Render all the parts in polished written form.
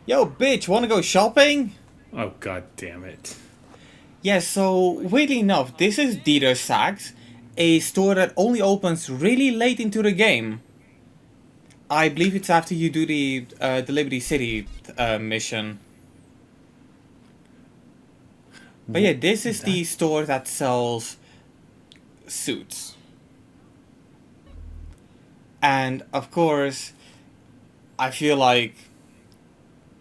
Yo, bitch, wanna go shopping? Oh, god damn it. Yeah, so weirdly enough, this is Dieter Sachs, a store that only opens really late into the game. I believe it's after you do the Liberty City mission. But yeah, this is That the store that sells suits. And of course, I feel like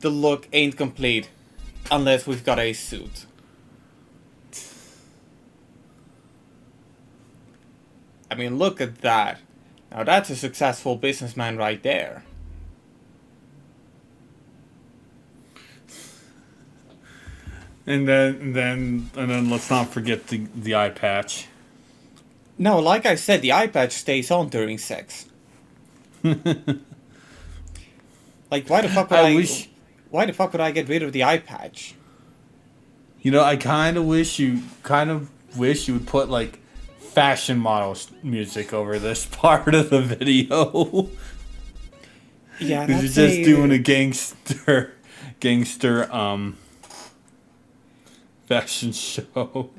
the look ain't complete unless we've got a suit. I mean, look at that. Now that's a successful businessman right there. and then let's not forget the eye patch. No, like I said, the eye patch stays on during sex. Like, why the fuck would I I? wish Why the fuck would I get rid of the eye patch? I kind of wish you would put like fashion models music over this part of the video. Yeah, Because that's you're just doing a a. gangster fashion show.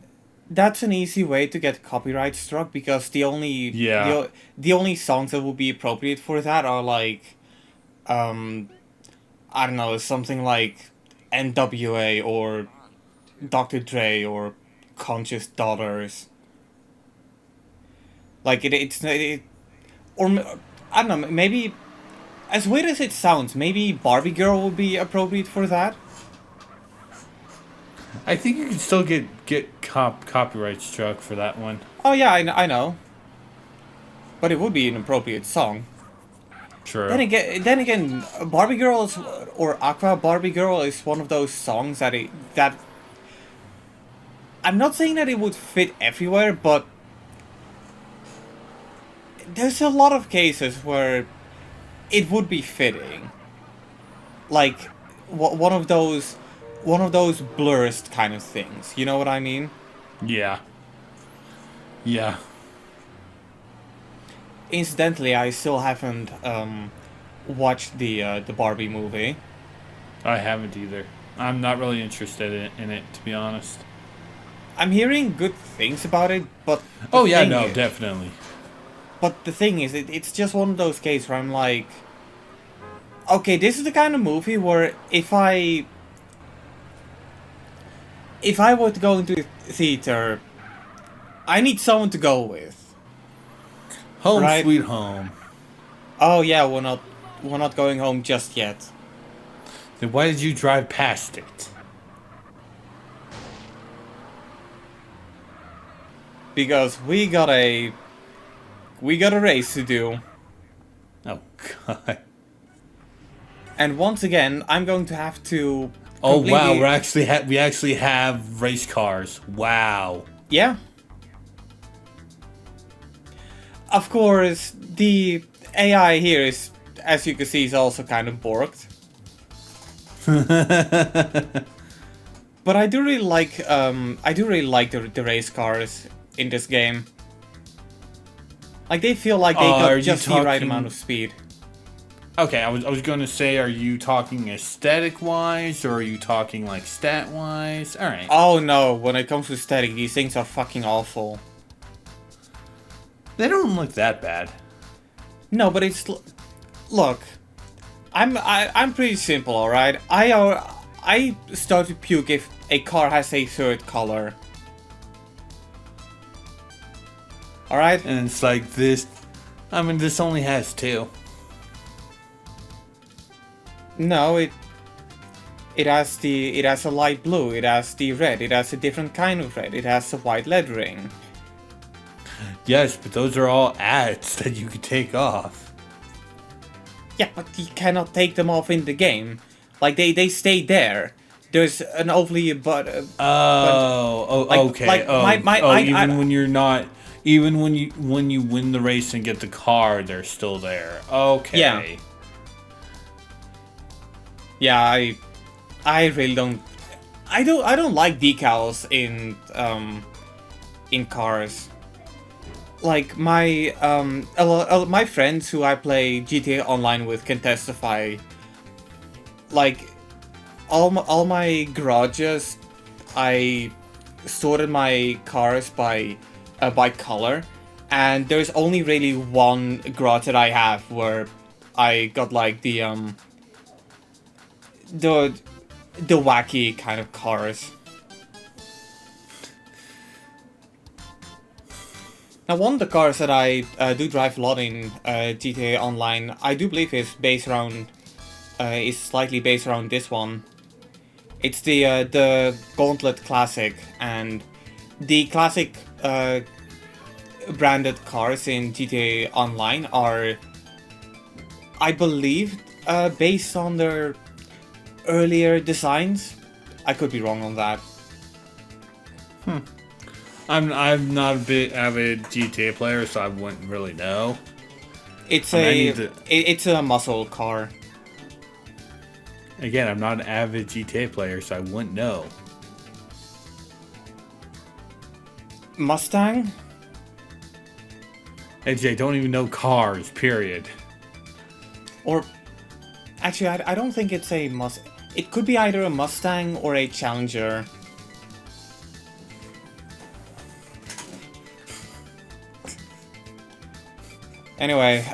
That's an easy way to get copyright struck because Yeah. the only songs that would be appropriate for that are like, um, I don't know, something like N.W.A. or Dr. Dre or Conscious Daughters. Like or I don't know, maybe as weird as it sounds, maybe Barbie Girl would be appropriate for that. I think you can still get copyright struck for that one. Oh yeah, I know, but it would be an appropriate song. True. Then again, Barbie Girl is, or Aqua Barbie Girl is one of those songs that I'm not saying that it would fit everywhere, but there's a lot of cases where it would be fitting. Like one of those blurst kind of things. You know what I mean? Yeah. Yeah. Incidentally, I still haven't watched the Barbie movie. I haven't either. I'm not really interested in it, to be honest. I'm hearing good things about it, but the Oh yeah, thing no, is, definitely. it's just one of those cases where I'm like, okay, this is the kind of movie where if I were to go into the theater, I need someone to go with, Home right? sweet home. Oh yeah, we're not going home just yet. Then why did you drive past it? Because we got a race to do. Oh god. And once again, I'm going to have to Oh wow, completely. we actually have race cars. Wow. Yeah. Of course, the AI here is, as you can see, is also kind of borked. But I do really like the race cars in this game. Like they feel like they Are got you just the right talking? amount of speed. Okay, I was gonna say, are you talking aesthetic wise, or are you talking like stat wise? All right. Oh no, when it comes to static, these things are fucking awful. They don't look that bad. No, but look, I'm pretty simple, all right. I start to puke if a car has a third color. All right. And it's like this. I mean, this only has two. No, it has a light blue. It has the red. It has a different kind of red. It has a white lettering. Yes, but those are all ads that you could take off. Yeah, but you cannot take them off in the game. Like they stay there. There's an overly like Okay. like Even I when you're not, even when you win the race and get the car, they're still there. Okay. Yeah. yeah I really don't. I don't like decals in cars. Like my friends who I play GTA Online with can testify. Like all my garages, I sorted my cars by color, and there's only really one garage that I have where I got like the wacky kind of cars. Now, one of the cars that I do drive a lot in GTA Online, I do believe is slightly based around this one. It's the Gauntlet Classic, and the classic branded cars in GTA Online are, I believe, based on their earlier designs. I could be wrong on that. I'm not a bit avid GTA player, so I wouldn't really know. It's it's a muscle car. Again, I'm not an avid GTA player, so I wouldn't know. Mustang? Edgy, I don't even know cars, period. Or, actually, I don't think it's a Mustang. It could be either a Mustang or a Challenger. Anyway,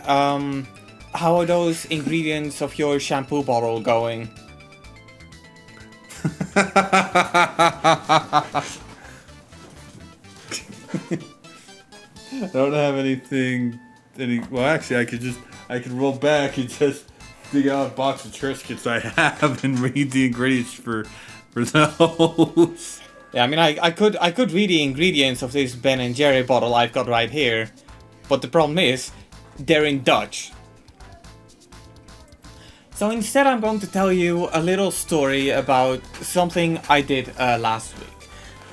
how are those ingredients of your shampoo bottle going? I don't have anything. Well, actually, I could roll back and just dig out a box of Triscuits I have and read the ingredients for those. Yeah, I mean, I could read the ingredients of this Ben and Jerry bottle I've got right here, but the problem is, they're in Dutch. So instead, I'm going to tell you a little story about something I did last week.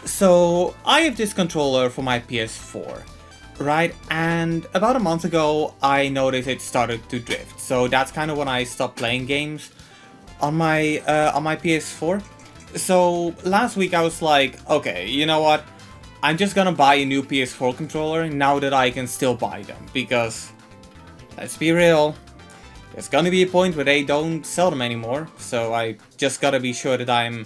So I have this controller for my PS4, right? And about a month ago, I noticed it started to drift. So that's kind of when I stopped playing games on my PS4. So last week I was like, okay, you know what? I'm just gonna buy a new PS4 controller now that I can still buy them, because let's be real, there's gonna be a point where they don't sell them anymore. So I just gotta be sure that I'm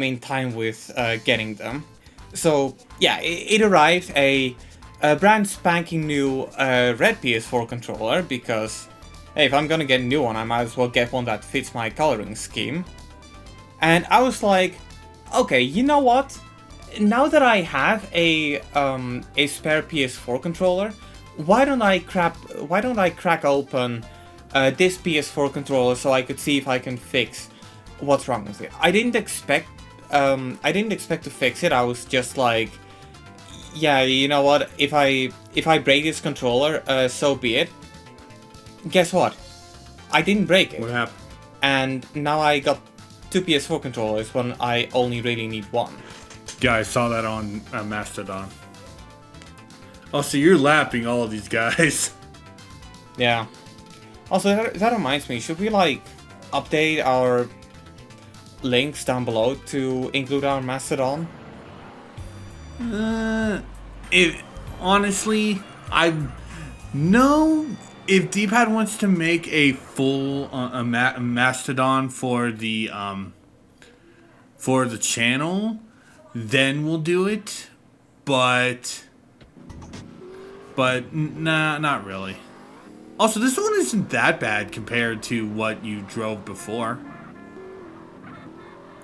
in time with getting them. So yeah, it arrived, a brand spanking new red PS4 controller, because hey, if I'm gonna get a new one, I might as well get one that fits my coloring scheme. And I was like, okay, you know what? Now that I have a spare PS4 controller, why don't I crack open this PS4 controller so I could see if I can fix what's wrong with it. I didn't expect to fix it. I was just like, yeah, you know what? If I break this controller, so be it. Guess what? I didn't break it. What happened? And now I got two PS4 controllers when I only really need one. Yeah, I saw that on Mastodon. Oh, so you're lapping all of these guys. Yeah. Also, that reminds me, should we like update our links down below to include our Mastodon? Honestly, I know if D-Pad wants to make a full Mastodon for the channel, then we'll do it. But nah, not really. Also, this one isn't that bad compared to what you drove before.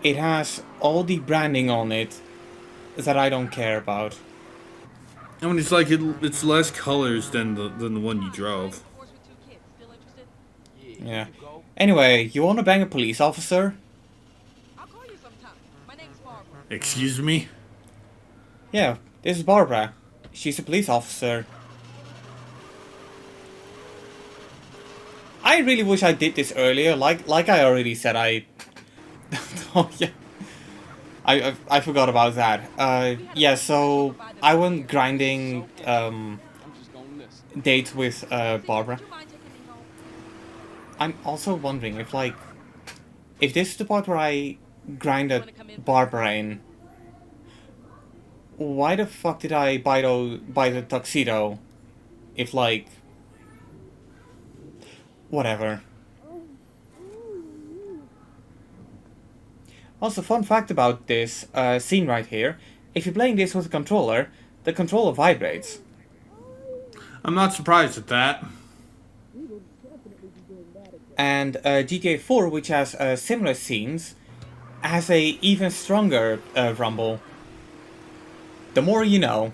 It has all the branding on it that I don't care about. I mean, it's like it's less colors than the one you drove. Yeah. Anyway, you wanna bang a police officer? Excuse me? Yeah, this is Barbara. She's a police officer. I really wish I did this earlier, like I already said. Oh yeah, I forgot about that. Yeah, so I went grinding dates with Barbara. I'm also wondering if this is the part where I grinded Barbara in. Why the fuck did I buy the tuxedo? If like, whatever. Also, fun fact about this scene right here. If you're playing this with a controller, the controller vibrates. I'm not surprised at that. And GTA 4, which has similar scenes, has a even stronger rumble. The more you know.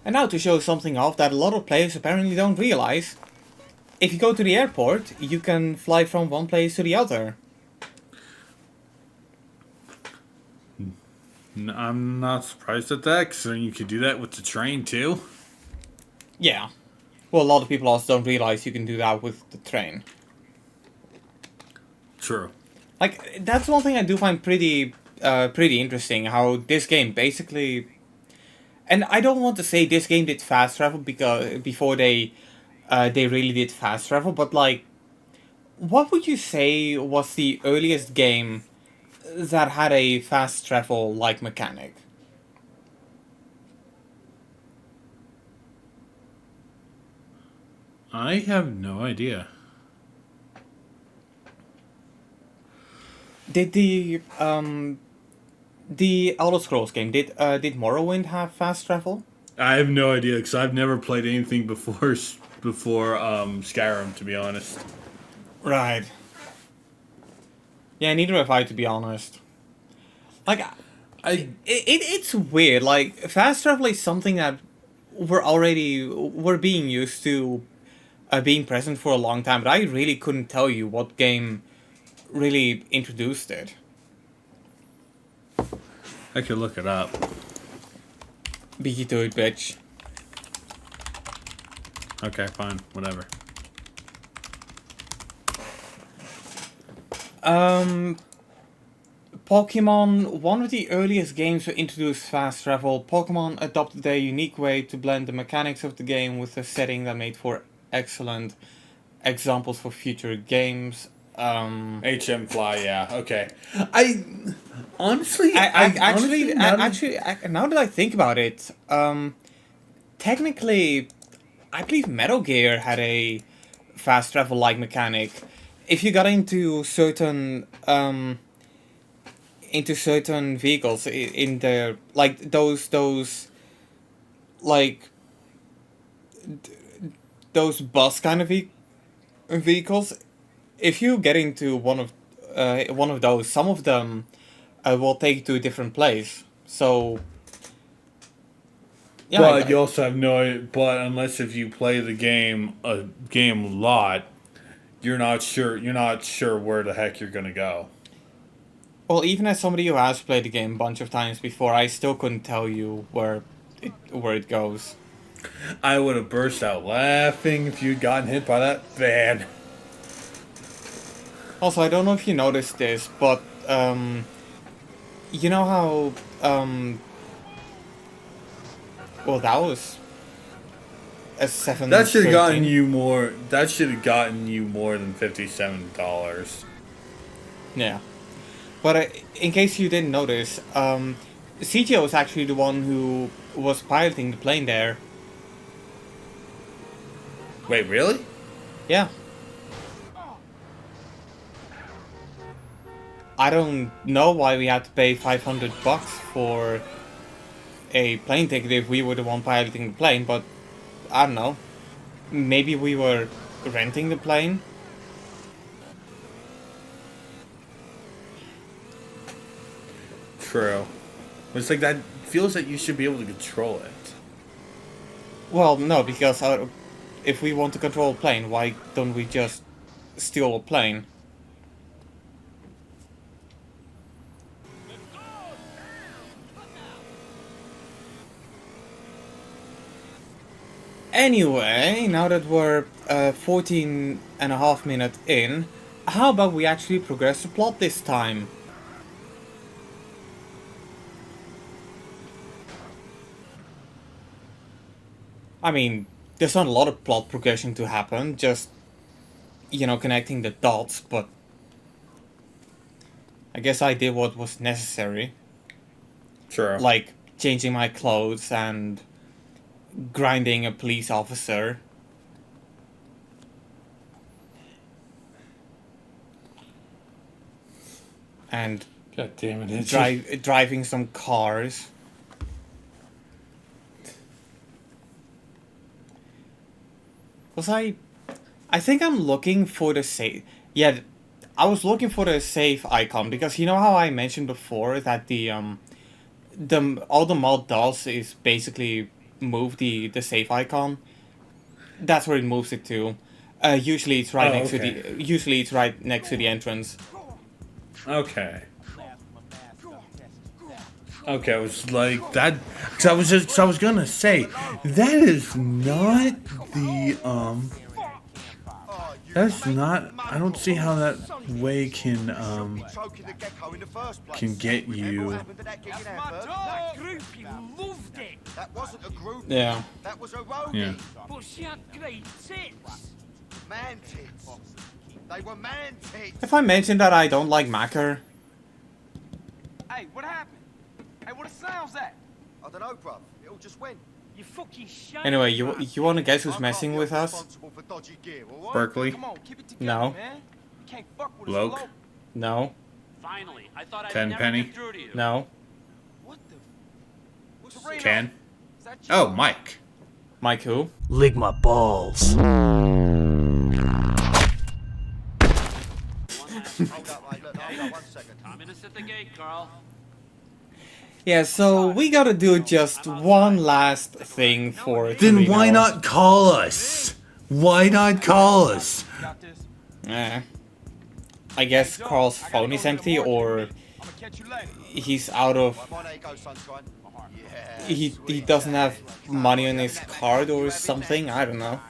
And now to show something off that a lot of players apparently don't realize. If you go to the airport, you can fly from one place to the other. I'm not surprised at that, because then you could do that with the train too. Yeah. Well, a lot of people also don't realize you can do that with the train. True. Like, that's one thing I do find pretty interesting, how this game basically... And I don't want to say this game did fast travel because before they really did fast travel, but like, what would you say was the earliest game that had a fast travel like mechanic? I have no idea. Did the Elder Scrolls game did Morrowind have fast travel? I have no idea, because I've never played anything before Skyrim, to be honest. Right. Yeah, neither have I, to be honest. Like, it's weird. Like, fast travel is something that we're being used to being present for a long time, but I really couldn't tell you what game really introduced it. I could look it up. Beat you to it, bitch. Okay, fine, whatever. Pokemon, one of the earliest games to introduce fast travel, Pokemon adopted a unique way to blend the mechanics of the game with a setting that made for excellent examples for future games. HM Fly, yeah, okay. I honestly, Now that I think about it, technically, I believe Metal Gear had a fast travel like mechanic. If you got into certain vehicles in the like those like those bus kind of vehicles, if you get into one of those, some of them will take you to a different place. So yeah, but you also have no. But unless if you play the game a game a lot, you're not sure. You're not sure where the heck you're gonna go. well, even as somebody who has played the game a bunch of times before, I still couldn't tell you where it goes. I would have burst out laughing if you'd gotten hit by that van. Also, I don't know if you noticed this, but you know how well, that was a 7. That should have gotten you more. That should have gotten you more than $57. Yeah. But in case you didn't notice, CTO was actually the one who was piloting the plane there. Wait, really? Yeah. I don't know why we had to pay $500 for a plane ticket if we were the one piloting the plane, but I don't know. Maybe we were renting the plane? True. It's like that feels like you should be able to control it. Well, no, because if we want to control a plane, why don't we just steal a plane? Anyway, now that we're 14 and a half minutes in, how about we actually progress the plot this time? I mean, there's not a lot of plot progression to happen, just, you know, connecting the dots, but I guess I did what was necessary. True. Like, changing my clothes and grinding a police officer. And God damn it, Edgy. driving some cars. I think I'm looking for the save. Yeah, I was looking for the save icon because you know how I mentioned before that all the mod does is basically move the save icon. That's where it moves it to. Usually it's right next to the entrance. Okay. Okay, I was like that. Cause I was gonna say that is not the That's not. I don't see how that way can get you. Yeah. Yeah. But she had great tits. Man tits. They were man tits. If I mention that I don't like Macker. Hey, what happened? Hey, what the sounds at? I don't know, bruv. It all just went. You fucking shut Anyway, up. you want to guess who's messing with us? Responsible for dodgy gear, all right? Berkeley. Come on, keep it together, No. man. You can't fuck with Bloke. us alone. No. Finally, I thought I'd Tenpenny. never get through to you. No. What the? What's Torino? Ken. Is that you? Oh, Mike. Mike who? Lick my balls. Hold up, mate. Look, hold up 1 second. Communist at the gate, Carl. Yeah, so we gotta do just one last thing for Then Torino. why not call us? Why not call us? Got this. I guess Carl's phone is empty or I'm gonna catch you later. he's out of... Right, mine, there you go, sunshine. Yeah. He doesn't have money on his card or something, I don't know.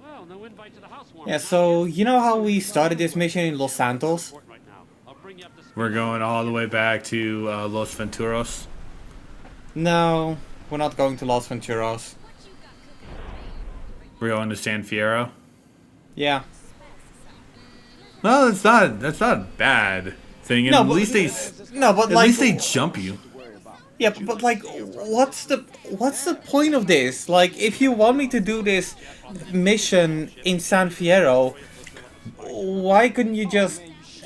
Well, no invite to the housewarming. Yeah, so you know how we started this mission in Los Santos? Right now. I'll bring you up to speed. We're going all the way back to Los Venturos. No, we're not going to Los Venturos. We're going to San Fierro. Yeah. No, that's not a bad thing. And No, at but- least they No, but at like... least they jump you. Yeah, but like, what's the point of this? Like, if you want me to do this mission in San Fierro, why couldn't you just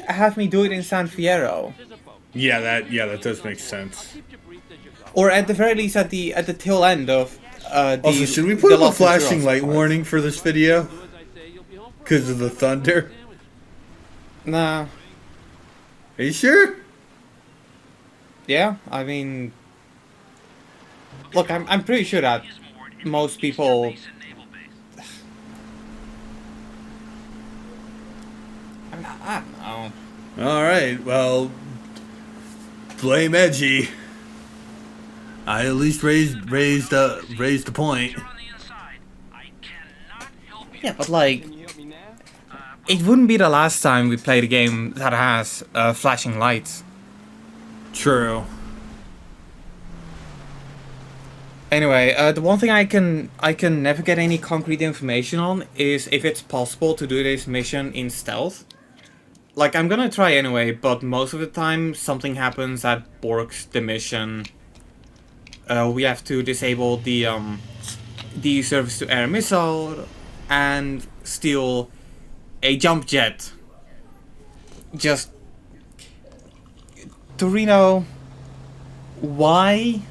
have me do it in San Fierro? Yeah, that does make sense. Or at the very least at the tail end of the... Also, should we put the up a Los flashing Venturos light part. warning for this video? Because of the thunder? Nah. Are you sure? Yeah, I mean... Look, I'm pretty sure that most people... I don't know. Alright, well... Blame Edgy. I at least raised the point. Yeah, but like... Can you help me now? It wouldn't be the last time we played a game that has flashing lights. True. Anyway, the one thing I can never get any concrete information on is if it's possible to do this mission in stealth. Like, I'm gonna try anyway, but most of the time something happens that borks the mission. We have to disable the surface-to-air missile and steal a jump jet. Just... Torino... Why?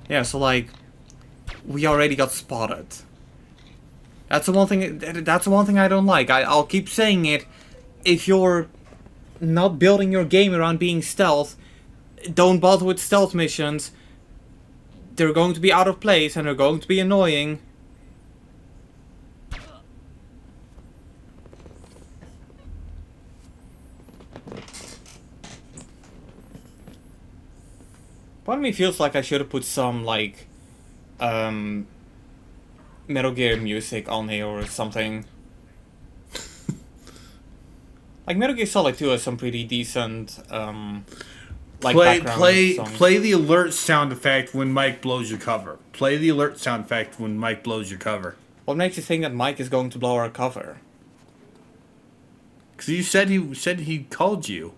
Yeah, so like, we already got spotted. That's the one thing. That's the one thing I don't like. I'll keep saying it. If you're not building your game around being stealth, don't bother with stealth missions. They're going to be out of place and they're going to be annoying. Part of me feels like I should have put some, like, Metal Gear music on here or something. Like, Metal Gear Solid 2 has some pretty decent, like Play background songs. play the alert sound effect when Mike blows your cover. Play the alert sound effect when Mike blows your cover. What makes you think that Mike is going to blow our cover? Because you said he called you.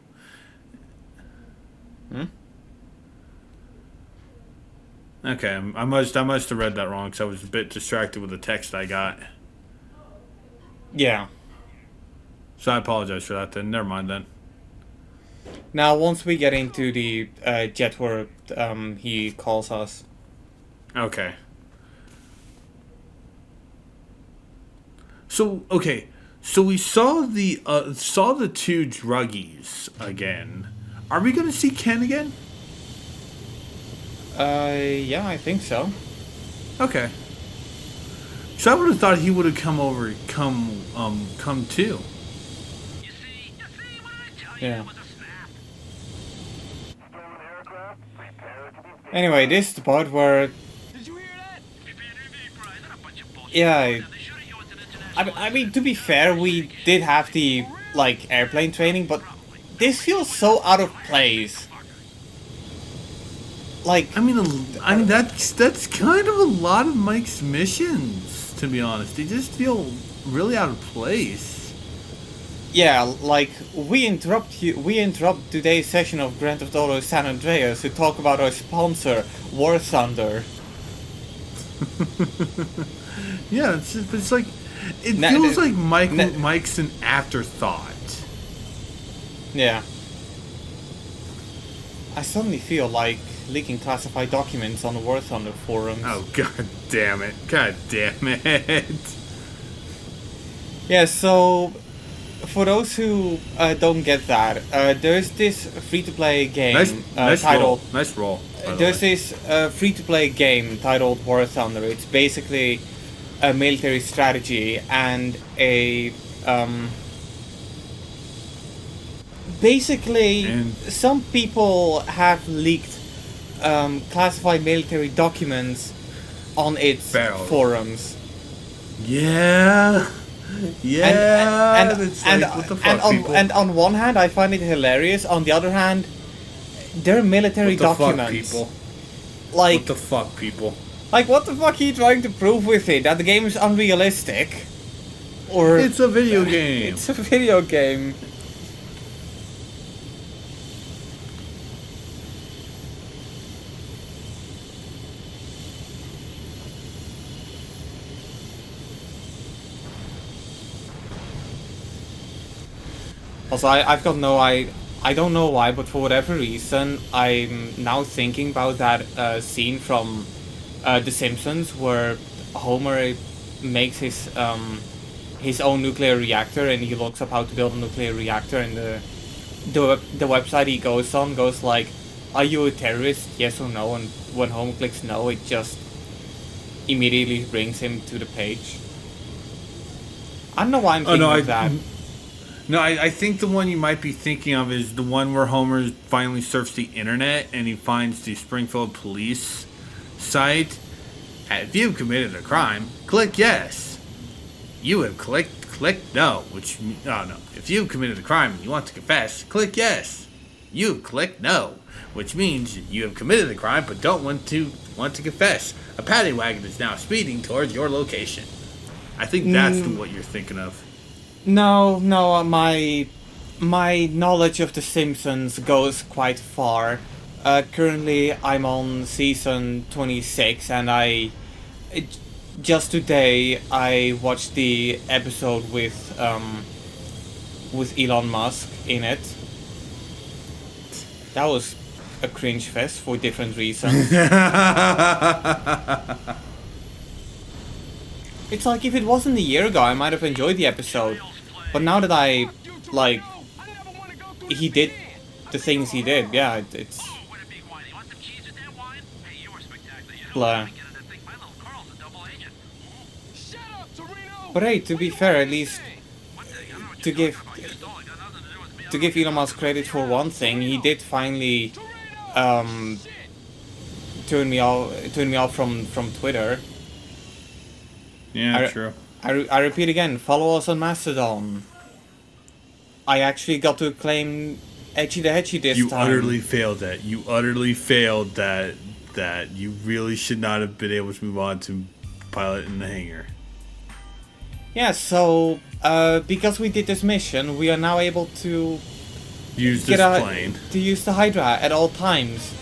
Hmm? Okay, I must have read that wrong because I was a bit distracted with the text I got. Yeah. So I apologize for that. Then never mind then. Now, once we get into the jet where he calls us. Okay. So we saw the two druggies again. Are we gonna see Ken again? Yeah, I think so. Okay. So I would have thought he would have come too. Yeah. Anyway, this is the part where... Did you hear that? Yeah, I mean, to be fair, we did have the, like, airplane training, but this feels so out of place. Like... I mean that's kind of a lot of Mike's missions, to be honest. They just feel really out of place. Yeah, like, we interrupt today's session of Grand Theft Auto San Andreas to talk about our sponsor, War Thunder. Yeah, it's like it feels like Mike's an afterthought. Yeah. I suddenly feel like leaking classified documents on the War Thunder forums. Oh, god damn it. God damn it. Yeah, so... For those who don't get that, there's this free-to-play game titled... Nice roll. There's this free-to-play game titled War Thunder. It's basically a military strategy and a... some people have leaked classified military documents on its forums. Yeah. Yeah, what the fuck, people? And on one hand, I find it hilarious. On the other hand, they're military documents. Fuck, people? Like, what the fuck, people? Like, what the fuck are you trying to prove with it? That the game is unrealistic? Or it's a video game. It's a video game. Also, I've got no I don't know why, but for whatever reason, I'm now thinking about that scene from The Simpsons where Homer makes his own nuclear reactor and he looks up how to build a nuclear reactor, and the website he goes on goes like, "Are you a terrorist? Yes or no?" And when Homer clicks no, it just immediately brings him to the page. I don't know why I'm thinking of that. No, I think the one you might be thinking of is the one where Homer finally surfs the internet and he finds the Springfield police site. If you've committed a crime, click yes. You have clicked no, which, oh no. If you've committed a crime and you want to confess, click yes. You have clicked no, which means you have committed a crime but don't want to confess. A paddy wagon is now speeding towards your location. I think that's what you're thinking of. No, my knowledge of The Simpsons goes quite far. Currently, I'm on season 26, and just today I watched the episode with Elon Musk in it. That was a cringe fest for different reasons. It's like, if it wasn't a year ago, I might have enjoyed the episode. But now that he did the things he did, yeah, it's... blah. But hey, to be fair, at least to give Elon Musk credit for one thing, he did finally turn me off from Twitter. Yeah, true. I repeat again, follow us on Mastodon. I actually got to claim Edgy the Hedgy this You time. utterly failed that. You utterly failed that. That you really should not have been able to move on to pilot in the hangar. Yeah, so because we did this mission, we are now able to Use get this plane. to use the Hydra at all times.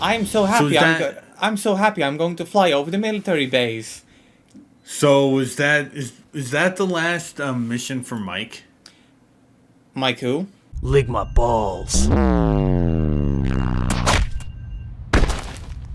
I'm so happy. I'm so happy. I'm going to fly over the military base. So is that the last mission for Mike? Mike who? Lick my balls.